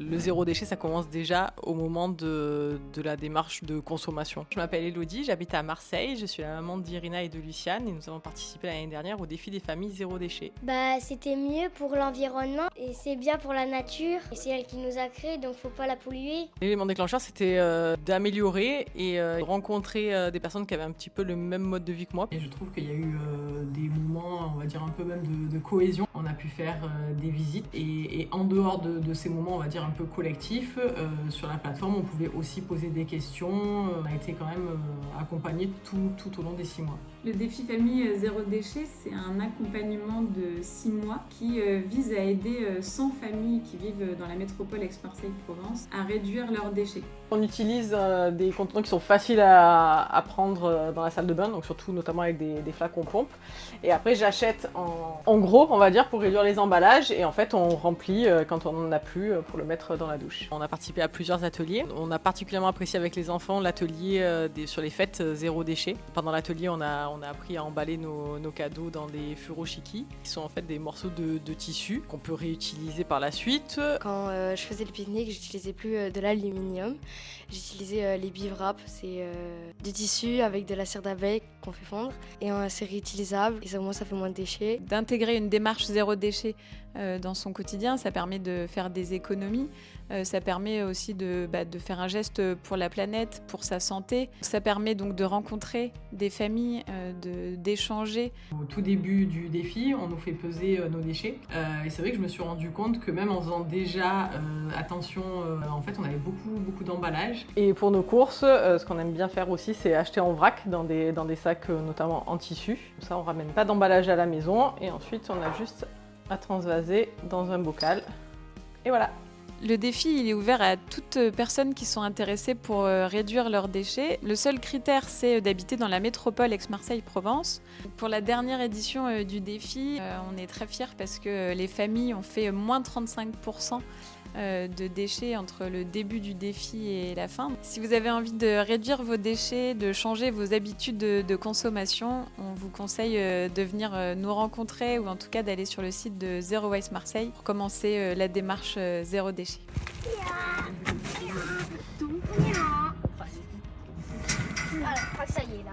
Le zéro déchet, ça commence déjà au moment de la démarche de consommation. Je m'appelle Elodie, j'habite à Marseille, je suis la maman d'Irina et de Luciane et nous avons participé l'année dernière au défi des familles zéro déchet. C'était mieux pour l'environnement et c'est bien pour la nature. Et c'est elle qui nous a créés, donc faut pas la polluer. L'élément déclencheur, c'était d'améliorer et rencontrer des personnes qui avaient un petit peu le même mode de vie que moi. Et je trouve qu'il y a eu des moments, on va dire un peu même de cohésion. On a pu faire des visites et en dehors de ces moments, on va dire un peu collectifs, sur la plateforme, on pouvait aussi poser des questions. On a été quand même accompagnés tout au long des 6 mois. Le défi famille zéro déchet, c'est un accompagnement de 6 mois qui vise à aider 100 familles qui vivent dans la métropole Aix-Marseille-Provence à réduire leurs déchets. On utilise des contenants qui sont faciles à prendre dans la salle de bain, donc surtout notamment avec des flacons pompe. Et après j'achète en gros, on va dire, pour réduire les emballages et en fait on remplit quand on n'en a plus pour le mettre dans la douche. On a participé à plusieurs ateliers. On a particulièrement apprécié avec les enfants l'atelier sur les fêtes zéro déchet. Pendant l'atelier on a appris à emballer nos cadeaux dans des furoshiki, qui sont en fait des morceaux de tissu qu'on peut réutiliser par la suite. Quand je faisais le pique-nique, j'utilisais plus de l'aluminium. J'utilisais les bivraps, c'est du tissu avec de la cire d'abeille qu'on fait fondre et c'est réutilisable et au moins ça fait moins de déchets. D'intégrer une démarche zéro déchet dans son quotidien, ça permet de faire des économies, ça permet aussi de faire un geste pour la planète, pour sa santé. Ça permet donc de rencontrer des familles, d'échanger. Au tout début du défi, on nous fait peser nos déchets et c'est vrai que je me suis rendu compte que même en faisant déjà attention, en fait on avait beaucoup d'emballage. Et pour nos courses, ce qu'on aime bien faire aussi, c'est acheter en vrac dans des sacs notamment en tissu. Comme ça on ramène pas d'emballage à la maison et ensuite on a juste à transvaser dans un bocal. Et voilà. Le défi, il est ouvert à toutes personnes qui sont intéressées pour réduire leurs déchets. Le seul critère, c'est d'habiter dans la métropole Aix-Marseille-Provence. Pour la dernière édition du défi, on est très fiers parce que les familles ont fait moins 35% de déchets entre le début du défi et la fin. Si vous avez envie de réduire vos déchets, de changer vos habitudes de consommation, on vous conseille de venir nous rencontrer ou en tout cas d'aller sur le site de Zero Waste Marseille pour commencer la démarche zéro déchet. Alors, ça y est là.